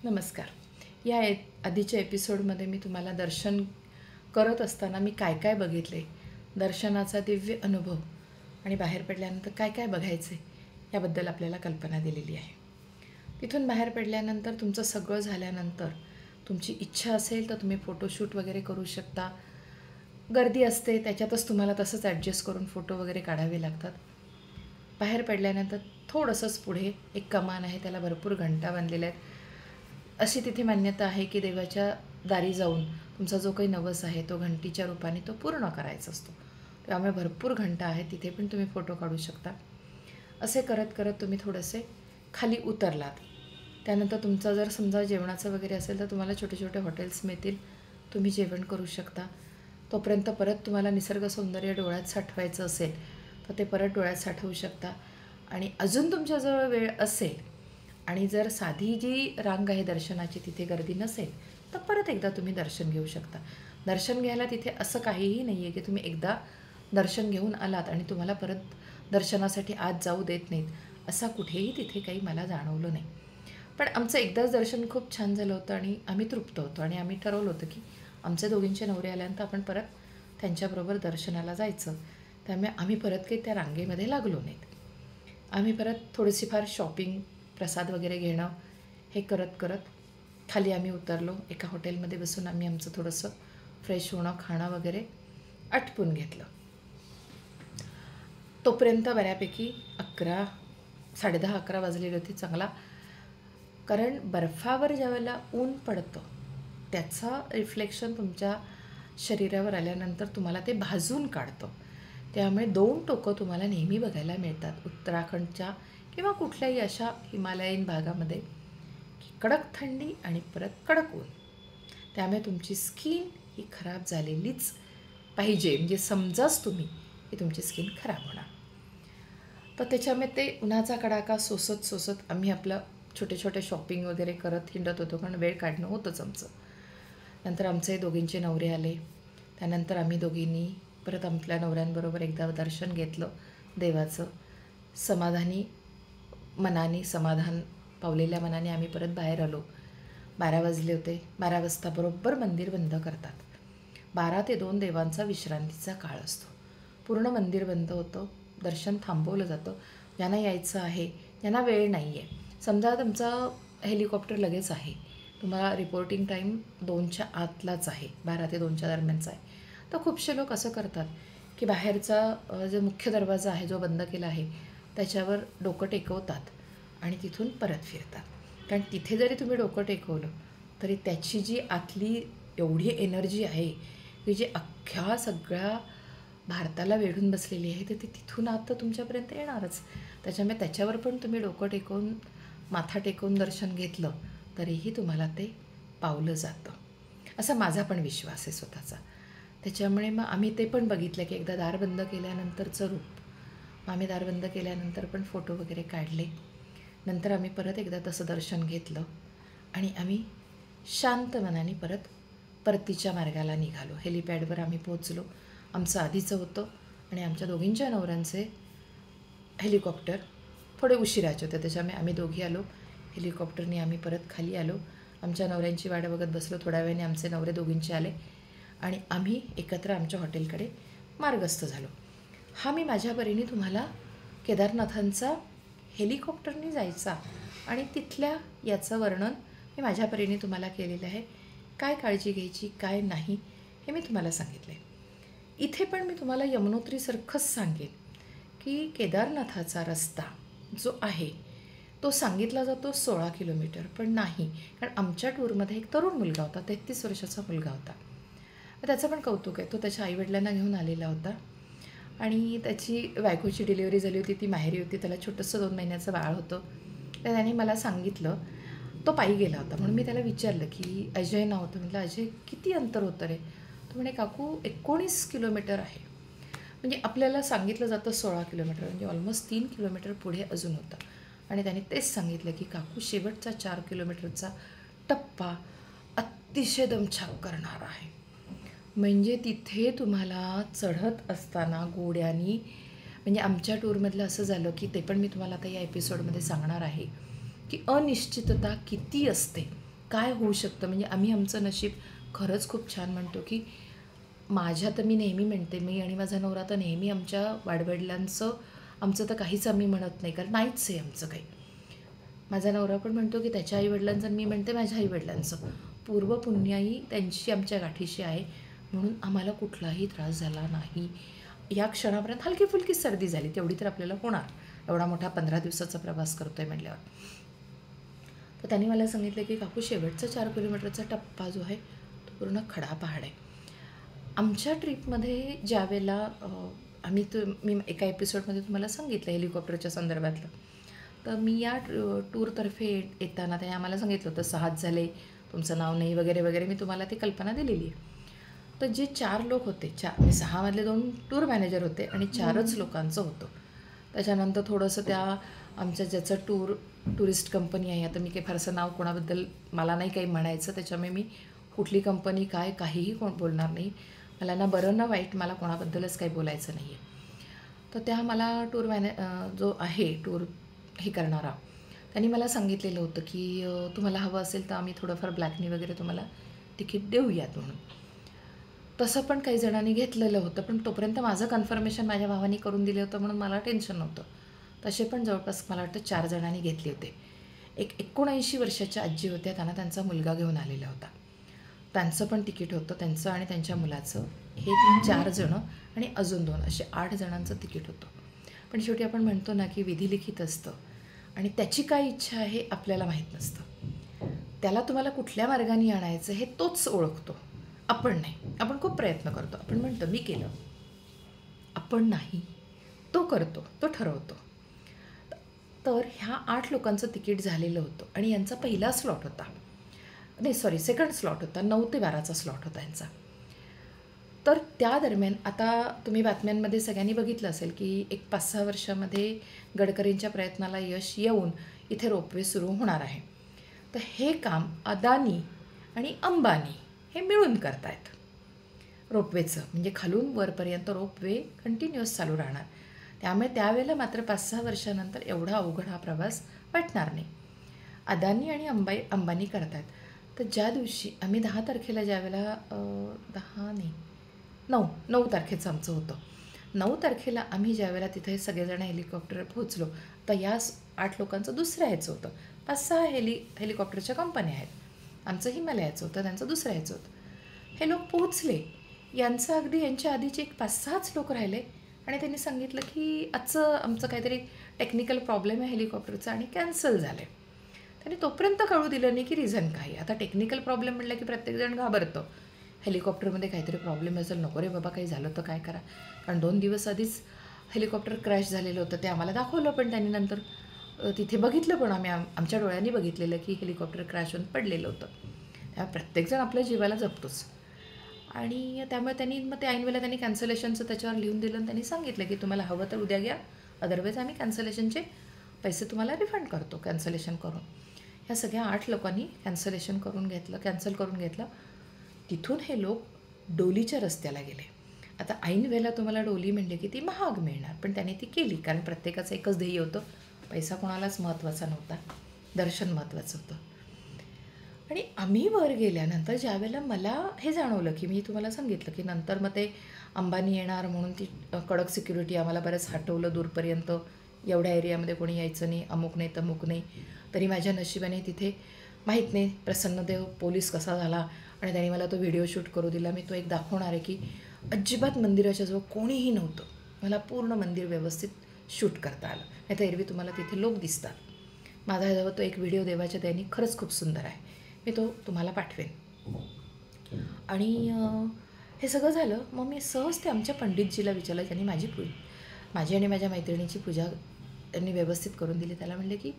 नमस्कार. आधीच्या एपिसोडमध्ये मी तुम्हाला दर्शन करत असताना मी काय काय बघितले, दर्शनाचा दिव्य अनुभव आणि बाहेर पडल्यानंतर काय काय बघायचे याबद्दल आपल्याला कल्पना दिलेली आहे. तिथून बाहेर पडल्यानंतर तुमचं सगळं झाल्यानंतर तुमची इच्छा असेल तर तुम्ही फोटोशूट वगैरे करू शकता. गर्दी असते त्याच्यातच तुम्हाला तसंच ॲडजस्ट करून फोटो वगैरे काढावे लागतात. बाहेर पडल्यानंतर थोडंसंच पुढे एक कमान आहे, त्याला भरपूर घंटा बांधलेल्या आहेत. अशी तिथे मान्यता आहे की देवाच्या दारी जाऊन तुमचा जो काही नवस आहे तो घंटीच्या रूपाने तो पूर्ण करायचा असतो. त्यामुळे भरपूर घंटा आहे, तिथे पण तुम्ही फोटो काढू शकता. असे करत करत तुम्ही थोडेसे खाली उतरलात. त्यानंतर तुमचा जर समजा जेवणाचं वगैरे असेल तर तुम्हाला छोटे छोटे हॉटेल्स मिळतील, तुम्ही जेवण करू शकता. तोपर्यंत परत तुम्हाला निसर्ग सौंदर्य डोळ्यात साठवायचं असेल तर ते परत डोळ्यात साठवू शकता. आणि अजून तुमच्याजवळ वेळ असेल आणि जर साधी जी रांग आहे दर्शनाची तिथे गर्दी नसेल तर परत एकदा तुम्ही दर्शन घेऊ शकता. दर्शन घ्यायला तिथे असं काहीही नाही आहे की तुम्ही एकदा दर्शन घेऊन आलात आणि तुम्हाला परत दर्शनासाठी आत जाऊ देत नाहीत, असा कुठेही तिथे काही मला जाणवलं नाही. पण आमचं एकदाच दर्शन खूप छान झालं होतं आणि आम्ही तृप्त होतो आणि आम्ही ठरवलं होतं की आमचे दोघींचे नवरे आल्यानंतर आपण परत त्यांच्याबरोबर दर्शनाला जायचं. त्यामुळे आम्ही परत काही त्या रांगेमध्ये लागलो नाहीत. आम्ही परत थोडीशी फार शॉपिंग, प्रसाद वगैरे घेणं हे करत करत खाली आम्ही उतरलो. एका हॉटेलमध्ये बसून आम्ही आमचं थोडंसं फ्रेश होणं, खाणं वगैरे आटपून घेतलं. तोपर्यंत बऱ्यापैकी 10:30-11 वाजलेले होते. चांगला, कारण बर्फावर ज्यावेळेला ऊन पडतं त्याचा रिफ्लेक्शन तुमच्या शरीरावर आल्यानंतर तुम्हाला ते भाजून काढतं. त्यामुळे 2 टोकं तुम्हाला नेहमी बघायला मिळतात उत्तराखंडच्या किंवा कुठल्याही अशा हिमालयीन भागामध्ये, की कडक थंडी आणि परत कडक ऊन. त्यामुळे तुमची स्किन ही खराब झालेलीच पाहिजे, म्हणजे समजाच तुम्ही की तुमची स्किन खराब होणार. तर त्याच्यामुळे ते उन्हाचा कडाका सोसत सोसत आम्ही आपलं छोटे छोटे शॉपिंग वगैरे करत हिंडत होतो, कारण वेळ काढणं होतंच आमचं. नंतर आमचे दोघींचे नवरे आले. त्यानंतर आम्ही दोघींनी परत आपल्या नवऱ्यांबरोबर एकदा दर्शन घेतलं देवाचं. समाधानी मनाने, समाधान पावलेल्या मनाने आम्ही परत बाहेर आलो. 12 वाजले होते. 12 वाजता बरोबर मंदिर बंद करतात. 12 ते 2 देवांचा विश्रांतीचा काळ असतो. पूर्ण मंदिर बंद होतं, दर्शन थांबवलं जातं. ज्यांना यायचं आहे, ज्यांना वेळ नाही आहे, समजा तुमचं हेलिकॉप्टर लगेच आहे, तुम्हाला रिपोर्टिंग टाईम 2च्या आतलाच आहे, 12 ते 2च्या दरम्यानचा आहे, तर खूपसे लोक असं करतात की बाहेरचा जो मुख्य दरवाजा आहे जो बंद केला आहे त्याच्यावर डोकं टेकवतात आणि तिथून परत फिरतात. कारण तिथे जरी तुम्ही डोकं टेकवलं तरी त्याची जी आतली एवढी एनर्जी आहे की जी अख्ख्या सगळ्या भारताला वेढून बसलेली आहे, तर ती तिथून आत तर तुमच्यापर्यंत येणारच. त्याच्यामुळे त्याच्यावर पण तुम्ही डोकं टेकवून, माथा टेकवून दर्शन घेतलं तरीही तुम्हाला ते पावलं जातं, असा माझा पण विश्वास आहे स्वतःचा. त्याच्यामुळे मग आम्ही ते पण बघितलं की एकदा दार बंद केल्यानंतरचं रूप. मग आम्ही दार बंद केल्यानंतर पण फोटो वगैरे काढले. नंतर आम्ही परत एकदा तसं दर्शन घेतलं आणि आम्ही शांत मनाने परत परतीच्या मार्गाला निघालो. हेलिपॅडवर आम्ही पोहोचलो. आमचं आधीचं होतं आणि आमच्या दोघींच्या नवऱ्यांचे हेलिकॉप्टर थोडे उशिराचे होते, त्याच्यामुळे आम्ही दोघी आलो हेलिकॉप्टरने. आम्ही परत खाली आलो, आमच्या नवऱ्यांची वाट बघत बसलो. थोड्या वेळाने आमचे नवरे दोघींचे आले आणि आम्ही एकत्र आमच्या हॉटेलकडे मार्गस्थ झालो. हा मी माझ्या परीने तुम्हाला केदारनाथांचा हेलिकॉप्टरने जायचा आणि तिथल्या याचं वर्णन मी माझ्या परीने तुम्हाला केलेलं आहे. काय काळजी घ्यायची, काय नाही, हे मी तुम्हाला सांगितलं आहे. इथे पण मी तुम्हाला यमुनोत्रीसारखंच सांगेन की केदारनाथाचा रस्ता जो आहे तो सांगितला जातो 16 किलोमीटर, पण नाही. कारण आमच्या टूरमध्ये एक तरुण मुलगा होता, 33 वर्षाचा मुलगा होता. त्याचं पण कौतुक आहे. तो त्याच्या आईवडिलांना घेऊन आलेला होता आणि त्याची बायकोची डिलिव्हरी झाली होती, ती माहेरी होती. त्याला छोटंसं 2 महिन्याचं बाळ होतं. तर त्याने मला सांगितलं, तो पायी गेला होता. म्हणून मी त्याला विचारलं की अजय नाव होतं. म्हटलं अजय किती अंतर होतं रे? तो म्हणे काकू 19 किलोमीटर आहे. म्हणजे आपल्याला सांगितलं जातं 16 किलोमीटर, म्हणजे ऑलमोस्ट 3 किलोमीटर पुढे अजून होतं. आणि त्याने तेच सांगितलं की काकू शेवटचा 4 किलोमीटरचा टप्पा अतिशय दमछाक करणारा आहे. म्हणजे तिथे तुम्हाला चढत असताना घोड्यानी, म्हणजे आमच्या टूरमधलं असं झालं की ते पण मी तुम्हाला आता या एपिसोडमध्ये सांगणार आहे की अनिश्चितता किती असते काय होऊ शकतं. म्हणजे आम्ही आमचं नशीब खरंच खूप छान म्हणतो की माझ्या तर मी नेहमी म्हणते, मी आणि माझा नवरा तर नेहमी आमच्या वाडवडिलांचं आमचं तर काहीच आम्ही म्हणत नाही, कारण नाहीच आहे आमचं काही. माझा नवरा पण म्हणतो की त्याच्या आईवडिलांचं, मी म्हणते माझ्या आईवडिलांचं. पूर्वपुण्याई त्यांची आमच्या गाठीशी आहे, म्हणून आम्हाला कुठलाही त्रास झाला नाही. या क्षणापर्यंत हलकी फुलकी सर्दी झाली, तेवढी तर आपल्याला होणार, एवढा मोठा 15 दिवसाचा प्रवास करतो आहे म्हटल्यावर. तर त्यांनी मला सांगितलं की काकू शेवटचा 4 किलोमीटरचा टप्पा जो आहे तो पूर्ण खडा पहाड आहे. आमच्या ट्रिपमध्ये ज्यावेळेला आम्ही मी एका एपिसोडमध्ये तुम्हाला सांगितलं हेलिकॉप्टरच्या संदर्भातलं, तर मी या टूरतर्फे येताना त्याने आम्हाला सांगितलं होतं 6 झाले, तुमचं नाव नाही वगैरे वगैरे, मी तुम्हाला ती कल्पना दिलेली आहे. तर जे 4 लोक होते, 6 मधले 2 टूर मॅनेजर होते आणि 4च लोकांचं होतं. त्याच्यानंतर थोडंसं त्या आमच्या ज्याचं टुरिस्ट कंपनी आहे, आता मी काही फारसं नाव कोणाबद्दल मला नाही काही म्हणायचं, त्याच्यामुळे मी कुठली कंपनी काय काहीही बोलणार नाही. मला ना बरं ना वाईट, मला कोणाबद्दलच काही बोलायचं नाही आहे. तर त्या मला जो आहे टूर हे करणारा, त्यांनी मला सांगितलेलं होतं की तुम्हाला हवं असेल तर आम्ही थोडंफार ब्लॅकनी वगैरे तुम्हाला तिकीट देऊयात म्हणून. तसं पण काही जणांनी घेतलेलं होतं, पण तोपर्यंत माझं कन्फर्मेशन माझ्या भावानी करून दिलं होतं म्हणून मला टेन्शन नव्हतं. तसे पण जवळपास मला वाटतं 4 जणांनी घेतले होते. एक 79 वर्षाच्या आजी होत्या, त्यांना त्यांचा मुलगा घेऊन आलेला होता. त्यांचं पण तिकीट होतं, त्यांचं आणि त्यांच्या मुलाचं. हे 4 जणं आणि अजून 2 असे 8 जणांचं तिकीट होतं. पण शेवटी आपण म्हणतो ना की विधी लिखित असतं आणि त्याची काय इच्छा आहे आपल्याला माहीत नसतं. त्याला तुम्हाला कुठल्या मार्गाने आणायचं हे तोच ओळखतो, आपण नाही. आपण खूप प्रयत्न करतो, आपण म्हणतो मी केलं, आपण नाही. तो करतो, तो ठरवतो. तर ह्या 8 लोकांचं तिकीट झालेलं होतं आणि यांचा पहिला स्लॉट होता, नाही सॉरी सेकंड स्लॉट होता, 9 ते 12चा स्लॉट होता यांचा. तर त्या दरम्यान आता तुम्ही बातम्यांमध्ये सगळ्यांनी बघितलं असेल की एक 5-6 वर्षामध्ये गडकरींच्या प्रयत्नाला यश येऊन इथे रोपवे सुरू होणार आहे. तर हे काम अदानी आणि अंबानी हे मिळून करतायत रोपवेचं, म्हणजे खालून वरपर्यंत रोपवे कंटिन्युअस चालू राहणार. त्यामुळे त्यावेळेला मात्र 5-6 वर्षानंतर एवढा अवघड हा प्रवास वाटणार नाही. अदानी आणि अंबानी करतात. तर ज्या दिवशी आम्ही 10 तारखेला ज्यावेळेला 9 तारखेचं आमचं होतं, 9 तारखेला आम्ही ज्यावेळेला तिथे सगळेजण हेलिकॉप्टर पोहोचलो, तर या 8 लोकांचं दुसरं यायचं होतं. 5-6 हेलिकॉप्टरच्या कंपन्या आहेत. आमचं हिमालयाचं होतं, त्यांचं दुसरं यायचं होतं. हे लोक पोहोचले, यांचं अगदी यांच्या आधीचे एक 5-6च लोक राहिले आणि त्यांनी सांगितलं की आमचं काहीतरी टेक्निकल प्रॉब्लेम आहे हेलिकॉप्टरचा आणि कॅन्सल झालं आहे. त्यांनी तोपर्यंत कळू दिलं नाही की रिझन काय. आता टेक्निकल प्रॉब्लेम म्हटलं की प्रत्येकजण घाबरतं, हेलिकॉप्टरमध्ये काहीतरी प्रॉब्लेम असेल, नको रे बाबा काही झालं तर काय करा. कारण 2 दिवस आधीच हेलिकॉप्टर क्रॅश झालेलं होतं, ते आम्हाला दाखवलं पण त्यांनी नंतर तिथे बघितलं पण आम्ही आमच्या डोळ्यांनी बघितलेलं की हेलिकॉप्टर क्रॅश होऊन पडलेलं होतं. त्यामुळे प्रत्येकजण आपल्या जीवाला जपतोच. आणि त्यामुळे मग ते ऐनवेळेला त्यांनी कॅन्सलेशनचं त्याच्यावर लिहून दिलं आणि त्यांनी सांगितलं की तुम्हाला हवं तर उद्या घ्या, अदरवाईज आम्ही कॅन्सलेशनचे पैसे तुम्हाला रिफंड करतो कॅन्सलेशन करून. ह्या सगळ्या 8 लोकांनी कॅन्सलेशन कॅन्सल करून घेतलं. तिथून हे लोक डोलीच्या रस्त्याला गेले. आता ऐन वेळेला तुम्हाला डोली म्हणले की ती महाग मिळणार, पण त्याने ती केली, कारण प्रत्येकाचं एकच ध्येय होतं, पैसा कोणालाच महत्त्वाचा नव्हता, दर्शन महत्त्वाचं होतं. आणि आम्ही वर गेल्यानंतर ज्यावेळेला मला हे जाणवलं की मी तुम्हाला सांगितलं की नंतर मग ते अंबानी येणार म्हणून ती कडक सिक्युरिटी आम्हाला बरंच हटवलं दूरपर्यंत, एवढ्या एरियामध्ये कोणी यायचं नाही, अमुक नाही तमुक नाही. तरी माझ्या नशिबाने तिथे माहीत नाही प्रसन्नदेव पोलीस कसा झाला आणि त्याने मला तो व्हिडिओ शूट करू दिला. मी तो एक दाखवणार आहे की अजिबात मंदिराच्या जवळ कोणीही नव्हतं, मला पूर्ण मंदिर व्यवस्थित शूट करता आलं. नाही तर एरवी तुम्हाला तिथे लोक दिसतात. माझ्याजवळ तो एक व्हिडिओ देवाच्या दयाने खरंच खूप सुंदर आहे, मी तो तुम्हाला पाठवेन. आणि हे सगळं झालं. मग मी सहज ते आमच्या पंडितजीला विचारलं, त्यांनी माझी आणि माझ्या मैत्रिणीची पूजा त्यांनी व्यवस्थित करून दिली. त्याला म्हणले की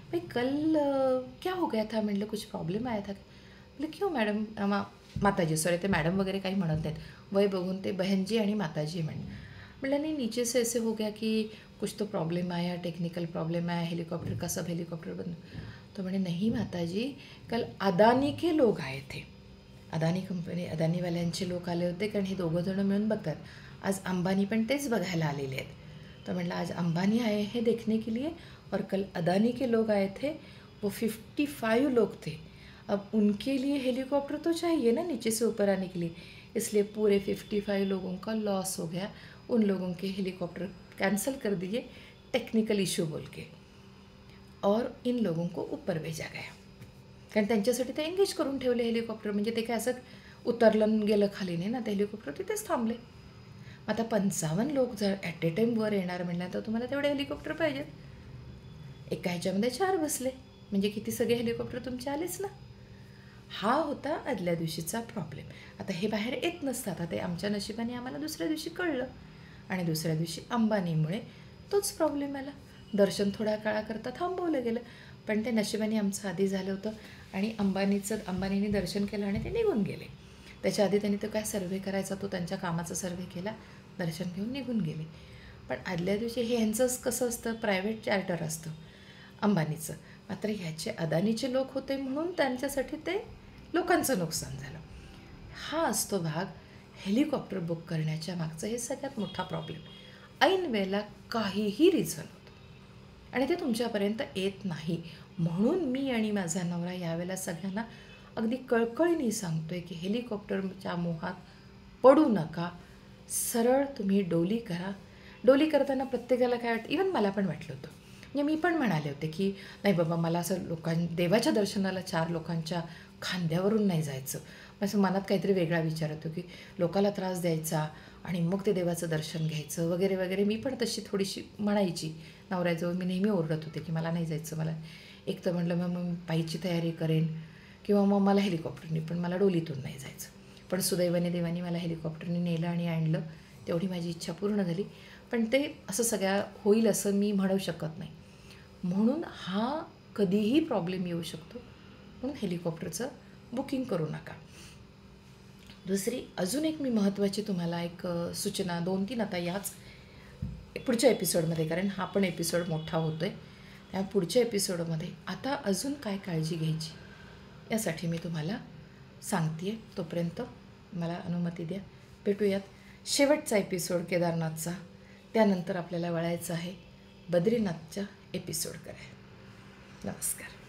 भाई कल क्या हो गया था, म्हणलं कुछ प्रॉब्लेम आया था. म्हणलं क्यों मॅडम, माताजी सॉरी, ते मॅडम वगैरे काही म्हणत नाहीत, वय बघून ते बहनजी आणि माताजी म्हणलं नाही, नीचे से ऐसे हो गया कि कुछ तो प्रॉब्लेम आया, टेक्निकल प्रॉब्लेम आया, हेलीकॉप्टर का सब हेलीकॉप्टर बंद. तो म्हणे नहीं माताजी, कल अदानी के लोग आए थे, अदानी कंपनी अदानीवाल्यांचे लोक आले होते, कारण हे दोघं जणं मिळून बघतात. आज अंबानी पण तेच बघायला आलेले आहेत. तो म्हणलं आज अंबानी आए हैं देखने के लिए और कल अदानी के लोग आए थे, वो 55 लोग थे. अब उनके लिए हेलीकॉप्टर तो चाहिए ना नीचे से ऊपर आने के लिए, इसलिए पूरे 55 लोगों का लॉस हो गया। उन लोगों के हेलीकॉप्टर कैंसिल कर दिए टेक्निकल इश्यू बोल के, और इन लोगों को ऊपर भेजा गया, कारण त्यांच्यासाठी ते एंगेज करून ठेवले हेलिकॉप्टर, म्हणजे ते काय असं उतरलं गेलं खाली नाही ना, ते हेलिकॉप्टर तिथेच थांबले. आता 55 लोक जर ॲट ए टाईम वर येणार म्हटल्यानंतर तुम्हाला तेवढे हेलिकॉप्टर पाहिजेत. एका ह्याच्यामध्ये 4 बसले म्हणजे किती सगळे हेलिकॉप्टर तुमचे आलेच ना. हा होता आदल्या दिवशीचा प्रॉब्लेम. आता हे बाहेर येत नसतात, आता ते आमच्या नशिबाने आम्हाला दुसऱ्या दिवशी कळलं, आणि दुसऱ्या दिवशी अंबानीमुळे तोच प्रॉब्लेम आला. दर्शन थोड्या काळाकरता थांबवलं गेलं, पण ते नशिबाने आमचं आधी झालं होतं, आणि अंबानीने दर्शन केलं आणि ते निघून गेले. त्याच्या आधी त्यांनी तो काय सर्व्हे करायचा, तो त्यांच्या कामाचा सर्व्हे केला, दर्शन घेऊन निघून गेले. पण आदल्या दिवशी हे ह्यांचंच कसं असतं, प्रायव्हेट चार्टर असतं अंबानीचं, मात्र ह्याचे अदानीचे लोक होते म्हणून त्यांच्यासाठी ते लोकांचं नुकसान झालं. हा असतो भाग हेलिकॉप्टर बुक करण्याच्या मागचा हे सगळ्यात मोठा प्रॉब्लेम. ऐन वेळेला काहीही रिझन होतं आणि ते तुमच्यापर्यंत येत नाही. म्हणून मी आणि माझा नवरा यावेळेला सगळ्यांना अगदी कळकळीने सांगतोय की हेलिकॉप्टरच्या मोहात पडू नका. सरळ तुम्ही डोली करा. डोली करताना प्रत्येकाला काय वाटतं, इवन मला पण वाटलं होतं, म्हणजे मी पण म्हणाले होते की नाही बाबा, मला असं देवाच्या दर्शनाला 4 लोकांच्या खांद्यावरून नाही जायचं. असं मनात काहीतरी वेगळा विचार होतो की लोकाला त्रास द्यायचा आणि मग ते देवाचं दर्शन घ्यायचं वगैरे वगैरे. मी पण तशी थोडीशी म्हणायची नवऱ्याजवळ, मी नेहमी ओरडत होते की मला नाही जायचं. मला एक तर म्हटलं मग मी पायीची तयारी करेन किंवा मग मला हेलिकॉप्टरने, पण मला डोलीतून नाही जायचं. पण सुदैवाने देवाने मला हेलिकॉप्टरने नेलं आणि आणलं, तेवढी माझी इच्छा पूर्ण झाली. पण ते असं सगळ्या होईल असं मी म्हणू शकत नाही. म्हणून हा कधीही प्रॉब्लेम येऊ शकतो, म्हणून हेलिकॉप्टरचं बुकिंग करू नका. दुसरी अजून एक मी महत्त्वाची तुम्हाला एक सूचना 2-3 आता याच पुढच्या एपिसोडमध्ये, कारण हा पण एपिसोड मोठा होतो आहे, त्या पुढच्या एपिसोडमध्ये आता अजून काय काळजी घ्यायची यासाठी मी तुम्हाला सांगते आहे. तोपर्यंत मला अनुमती द्या, भेटूयात शेवटचा एपिसोड केदारनाथचा, त्यानंतर आपल्याला वळायचं आहे बद्रीनाथच्या एपिसोडकडे. नमस्कार.